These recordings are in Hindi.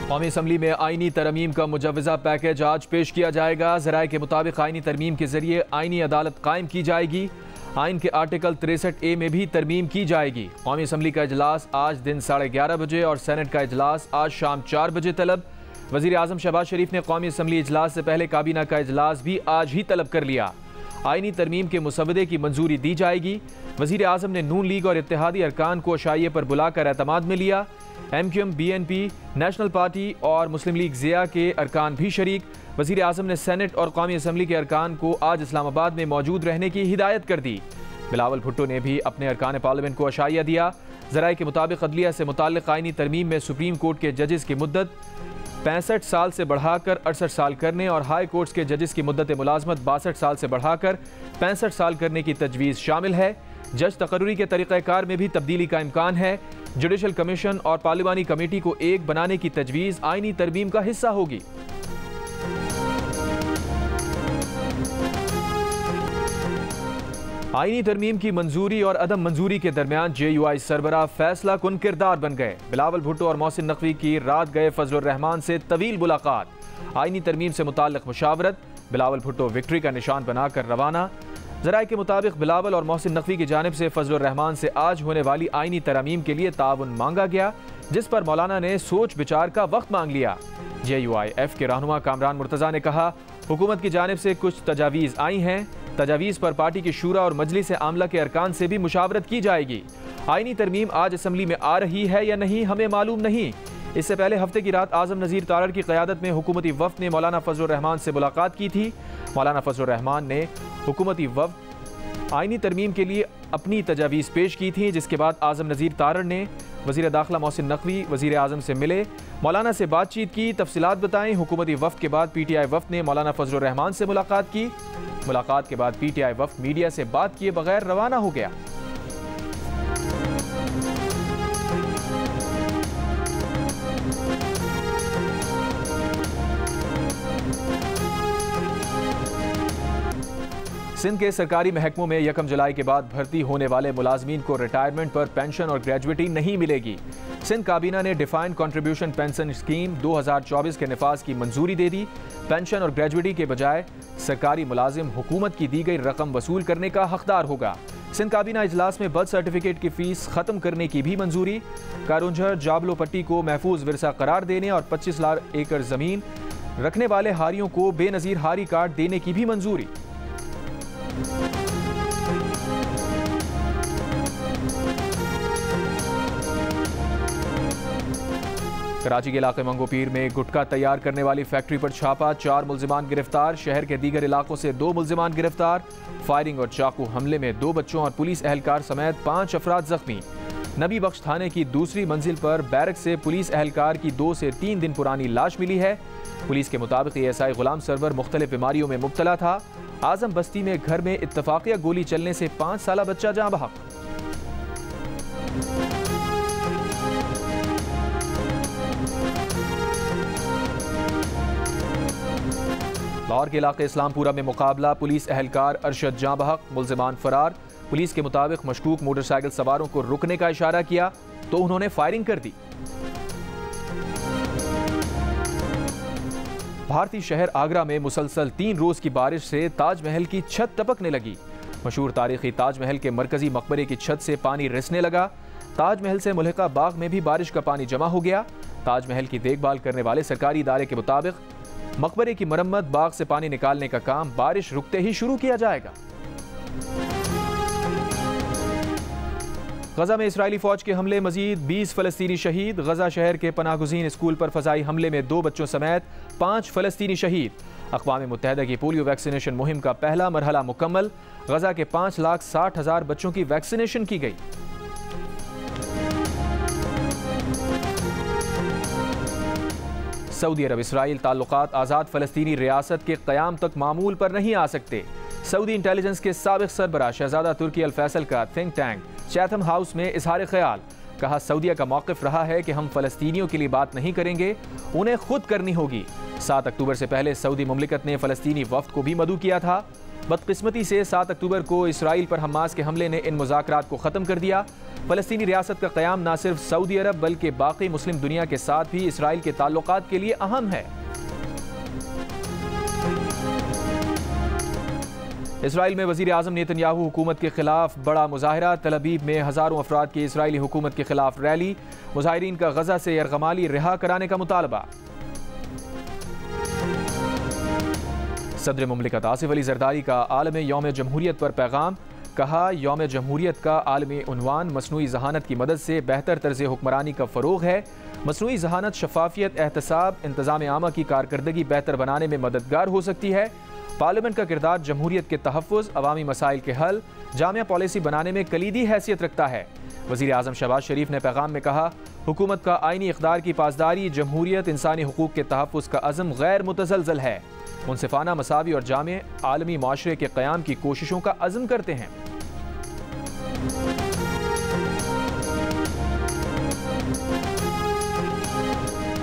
कौमी असम्बली में आईनी तरमीम का मुजव्वज़ा पैकेज आज पेश किया जाएगा। ज़राए के मुताबिक आईनी तरमीम के जरिए आईनी अदालत कायम की जाएगी। आइन के आर्टिकल 63A में भी तरमीम की जाएगी। कौमी असम्बली का इजलास आज दिन 11:30 बजे और सेनेट का इजलास आज शाम 4 बजे तलब। वज़ीर आज़म शहबाज शरीफ ने कौमी असम्बली इजलास से पहले काबीना का इजलास भी आज ही तलब कर लिया। आईनी तरमीम के मुसवदे की मंजूरी दी जाएगी। वज़ीर आज़म ने नून लीग और इत्तेहादी अरकान को अशाइये पर बुलाकर एतमाद में लिया। MQM, BNP, नेशनल पार्टी और मुस्लिम लीग ज़िया के अरकान भी शरीक। वज़ीर आज़म ने सेनेट और कौमी असम्बली के अरकान को आज इस्लामाबाद में मौजूद रहने की हिदायत कर दी। बिलावल भुट्टो ने भी अपने अरकान पार्लियामेंट को अशाइया दिया। ज़राए के मुताबिक अदलिया से मुताल्लिक़ आईनी तरमीम में सुप्रीम कोर्ट के जजेस की मुद्दत 65 साल से बढ़ाकर 68 साल करने और हाई कोर्ट्स के जजेस की मुद्दत मुलाजमत 62 साल से बढ़ाकर 65 साल करने की तजवीज़ शामिल है। जज तकर्रुरी के तरीक़ाकार में भी तब्दीली का इम्कान है। जुडिशल कमीशन और पार्लिमानी कमेटी को एक बनाने की तजवीज़ आईनी तरमीम का हिस्सा होगी। आईनी तरमीम की मंजूरी और अदम मंजूरी के दरमियान JUI सरबराह फैसला कुन किरदार बन गए। बिलावल भुट्टो और मोहसिन नकवी की रात गए फजलुर रहमान से तवील मुलाकात। आईनी तरमीम से मुताल्लिक़ मुशावरत। बिलावल भुट्टो विक्ट्री का निशान बनाकर रवाना। ज़राए के मुताबिक बिलावल और मोहसिन नकवी की जानिब से फजलुर रहमान से आज होने वाली आईनी तरमीम के लिए ताउन मांगा गया, जिस पर मौलाना ने सोच विचार का वक्त मांग लिया। JUIF के रहनुमा कामरान मुर्तज़ा ने कहा, हुकूमत की जानिब से कुछ तजावीज़ आई हैं। तजावीज़ पर पार्टी की शूरा और मजलिस आमला के अरकान से भी मुशावरत की जाएगी। आईनी तरमीम आज असम्बली में आ रही है या नहीं हमें मालूम नहीं। इससे पहले हफ्ते की रात आज़म नज़ीर तारड़ की क़यादत में हुकूमती वफ़द ने मौलाना फजलुर रहमान से मुलाकात की थी। मौलाना फजलुर रहमान ने हुकूमती वफ़द आईनी तरमीम के लिए अपनी तजावीज़ पेश की थी, जिसके बाद आज़म नज़ीर तारड़ ने वज़ीर दाखिला मोहसिन नकवी वज़ीर आज़म से मिले, मौलाना से बातचीत की, तफसीलात बताएं। हुकूमती वफ़द के बाद PTI वफ़द ने मौलाना फजलुर रहमान से मुलाकात की। मुलाकात के बाद PTI वफ़द मीडिया से बात किए बगैर रवाना हो गया। सिंध के सरकारी महकमों में 1 जुलाई के बाद भर्ती होने वाले मुलाजमीन को रिटायरमेंट पर पेंशन और ग्रेजुएटी नहीं मिलेगी। सिंध काबीना ने डिफाइंड कंट्रीब्यूशन पेंशन स्कीम 2024 के निफाज की मंजूरी दे दी। पेंशन और ग्रेजुएटी के बजाय सरकारी मुलाजिम हुकूमत की दी गई रकम वसूल करने का हकदार होगा। सिंध काबीना इजलास में बर्थ सर्टिफिकेट की फीस खत्म करने की भी मंजूरी। कारुंझर जाबलो पट्टी को महफूज विरसा करार देने और 25 लाख एकड़ जमीन रखने वाले हारियों को बेनजीर हारी कार्ड देने की भी मंजूरी। कराची के इलाके मंगोपीर में गुटखा तैयार करने वाली फैक्ट्री पर छापा, 4 मुल्जिमान गिरफ्तार। शहर के दीगर इलाकों से 2 मुल्जिमान गिरफ्तार। फायरिंग और चाकू हमले में 2 बच्चों और पुलिस एहलकार समेत 5 अफराद जख्मी। नबी बख्श थाने की दूसरी मंजिल पर बैरक से पुलिस एहलकार की 2 से 3 दिन पुरानी लाश मिली है। पुलिस के मुताबिक ASI गुलाम सरवर मुख्तलिफ बीमारियों में मुब्तला था। आजम बस्ती में घर में इत्तफाकिया गोली चलने से 5 साला बच्चा जाँ बहक। लाहौर के इलाके इस्लामपुरा में मुकाबला, पुलिस एहलकार अरशद जाँ बहक, मुल्जिमान फरार। पुलिस के मुताबिक मशकूक मोटरसाइकिल सवारों को रुकने का इशारा किया तो उन्होंने फायरिंग कर दी। भारतीय शहर आगरा में मुसलसल 3 रोज की बारिश से ताजमहल की छत टपकने लगी। मशहूर तारीखी ताजमहल के मरकजी मकबरे की छत से पानी रिसने लगा। ताजमहल से मुल्हिका बाग में भी बारिश का पानी जमा हो गया। ताजमहल की देखभाल करने वाले सरकारी इदारे के मुताबिक मकबरे की मरम्मत, बाग से पानी निकालने का काम बारिश रुकते ही शुरू किया जाएगा। गजा में इसराइली फौज के हमले, मजीद 20 फलस्तीनी शहीद। गजा शहर के पनाहगुज़ीन स्कूल पर फजाई हमले में 2 बच्चों समेत 5 फलस्तीनी शहीद। अक़वाम मुत्तहिदा की पोलियो वैक्सीनेशन मुहिम का पहला मरहला मुकम्मल। गजा के 5,60,000 बच्चों की वैक्सीनेशन की गई। सऊदी अरब इसराइल ताल्लुकात आज़ाद फ़लस्तीनी रियासत के क़याम तक मामूल पर नहीं आ सकते। सऊदी इंटेलिजेंस के साबिक़ सरबराह शहजादा तुर्की अल फैसल का थिंक टैंक चैथम हाउस में इजहार ख्याल। कहा, सऊदीया का मौक़िफ़ रहा है कि हम फ़लस्तीनियों के लिए बात नहीं करेंगे, उन्हें खुद करनी होगी। 7 अक्टूबर से पहले सऊदी मुमलिकत ने फ़लस्तीनी वफ़द को भी मदऊ किया था। बदकिस्मती से 7 अक्टूबर को इसराइल पर हमास के हमले ने इन मुज़ाकरात को ख़त्म कर दिया। फ़लस्तीनी रियासत का क़याम न सिर्फ सऊदी अरब बल्कि बाकी मुस्लिम दुनिया के साथ भी इसराइल के ताल्लुकात के लिए अहम है। इसराइल में वज़ीर आज़म नेतन्याहू हुकूमत के खिलाफ बड़ा मुजाहरा। तल अबीब में हज़ारों अफराद की इसराइली हुकूमत के खिलाफ रैली। मुजाहिरीन का गजा से यरगमाली रिहा कराने का मुतालबा। सदर मुमलिकत आसिफ अली जरदारी का आलमी यौम जमहूरियत पर पैगाम। कहा, यौम जमहूरियत का आलमी उन्वान मसनूई जहानत की मदद से बेहतर तर्ज हुक्मरानी का फ़रोग़ है। मसनूई जहानत शफाफियत, एहतसाब, इंतज़ाम आमा की कारकर्दगी बेहतर बनाने में मददगार हो सकती है। पार्लियामेंट का किरदार जमहूरियत के तहफ़्फ़ुज़, अवामी मसाइल के हल, जामिया पॉलिसी बनाने में कलीदी हैसियत रखता है। वज़ीर आज़म शहबाज शरीफ ने पैगाम में कहा, हुकूमत का आइनी इक़्तिदार की पासदारी, जमहूरियत, इंसानी हुकूक के तहफ़्फ़ुज़ का अज़म गैर मुतज़लज़ल है। मुनसिफ़ाना, मसावी और जामे आलमी माशरे के क़याम की कोशिशों का अज़्म करते हैं।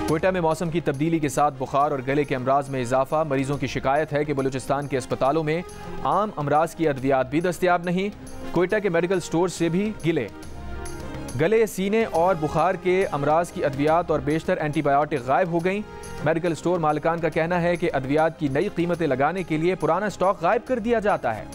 कोयटा में मौसम की तब्दीली के साथ बुखार और गले के अमराज में इजाफा। मरीजों की शिकायत है कि बलूचिस्तान के अस्पतालों में आम अमराज की अद्वियात भी दस्तयाब नहीं। कोयटा के मेडिकल स्टोर से भी गले, सीने और बुखार के अमराज की अद्वियात और बेशतर एंटीबायोटिक गायब हो गई। मेडिकल स्टोर मालिकान का कहना है कि अद्वियात की नई कीमतें लगाने के लिए पुराना स्टॉक गायब कर दिया जाता है।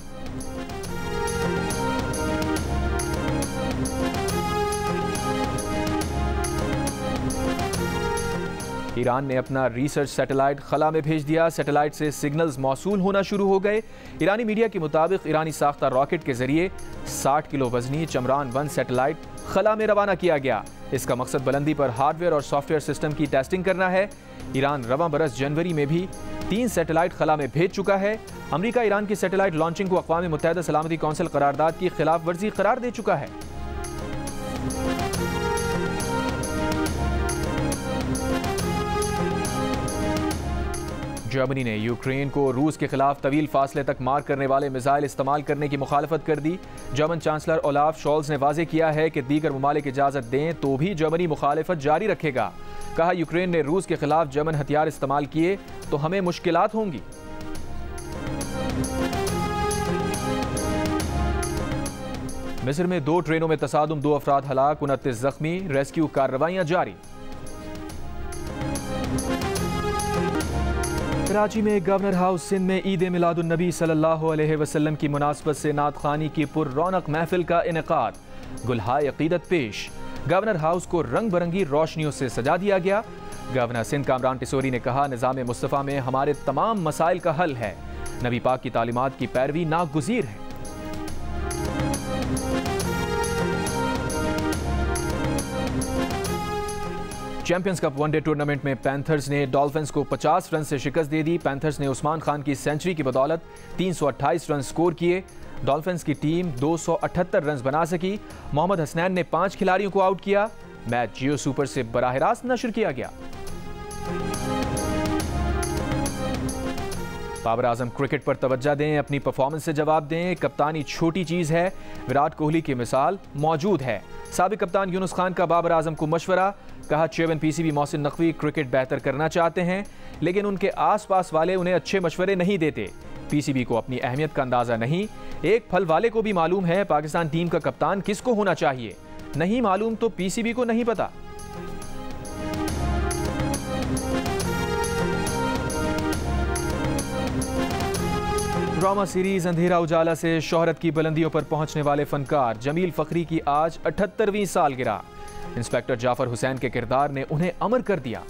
ईरान ने अपना रिसर्च सैटेलाइट खला में भेज दिया। सैटेलाइट से सिग्नल्स मौसूल होना शुरू हो गए। ईरानी मीडिया के मुताबिक ईरानी साख्ता रॉकेट के जरिए 60 किलो वजनी चमरान-1 सैटेलाइट खला में रवाना किया गया। इसका मकसद बुलंदी पर हार्डवेयर और सॉफ्टवेयर सिस्टम की टेस्टिंग करना है। ईरान रवां बरस जनवरी में भी 3 सैटेलाइट खला में भेज चुका है। अमेरिका ईरान की सैटेलाइट लॉन्चिंग को अक़वाम मुत्तहिदा सलामती कौंसिल करारदाद की खिलाफ वर्जी करार दे चुका है। जर्मनी ने यूक्रेन को रूस के खिलाफ तवील फासले तक मार करने वाले मिसाइल इस्तेमाल करने की मुखालफत कर दी। जर्मन चांसलर ओलाफ शॉल्ज ने वाज़ेह किया है कि दीगर ममालिक इजाज़त दें तो भी जर्मनी मुखालफत जारी रखेगा। कहा, यूक्रेन ने रूस के खिलाफ जर्मन हथियार इस्तेमाल किए तो हमें मुश्किलात होंगी। मिस्र में 2 ट्रेनों में तसादुम, 2 अफराद हलाक, 29 जख्मी। रेस्क्यू कार्रवाइयां जारी। कराची में गवर्नर हाउस सिंध में ईद मिलादुन नबी सल्लल्लाहु अलैहि वसल्लम की मुनासबत से नात खानी की पुर-रौनक महफिल का इनेकाद। गुलहाए अकीदत पेश। गवर्नर हाउस को रंग बिरंगी रोशनियों से सजा दिया गया। गवर्नर सिंध कामरान टिसोरी ने कहा, निज़ाम मुस्तफ़ा में हमारे तमाम मसाइल का हल है। नबी पाक की तालीमात की पैरवी नागुज़ीर है। चैंपियंस कप वनडे टूर्नामेंट में पैंथर्स ने डॉल्फिन्स को 50 रन से शिकस्त दे दी। पैंथर्स ने उस्मान खान की सेंचुरी की बदौलत 328 रन स्कोर किए। डॉल्फिन्स की टीम 278 रन बना सकी। मोहम्मद हसनैन ने 5 खिलाड़ियों को आउट किया। मैच जियो सुपर से बराह रास्त नशर किया गया। बाबर आजम क्रिकेट पर तवज्जो दें, अपनी परफॉर्मेंस से जवाब दें। कप्तानी छोटी चीज़ है, विराट कोहली की मिसाल मौजूद है। साबिक कप्तान यूनुस खान का बाबर आजम को मशवरा। कहा, chairman PCB Mohsin Naqvi cricket बेहतर करना चाहते हैं लेकिन उनके आसपास वाले उन्हें अच्छे मशवरे नहीं देते। पीसीबी को अपनी अहमियत का अंदाज़ा नहीं। एक फल वाले को भी मालूम है पाकिस्तान टीम का कप्तान किसको होना चाहिए, नहीं मालूम तो पीसीबी को नहीं पता। ड्रामा सीरीज अंधेरा उजाला से शोहरत की बुलंदियों पर पहुंचने वाले फनकार जमील फखरी की आज 78वीं सालगिरह। इंस्पेक्टर जाफर हुसैन के किरदार ने उन्हें अमर कर दिया।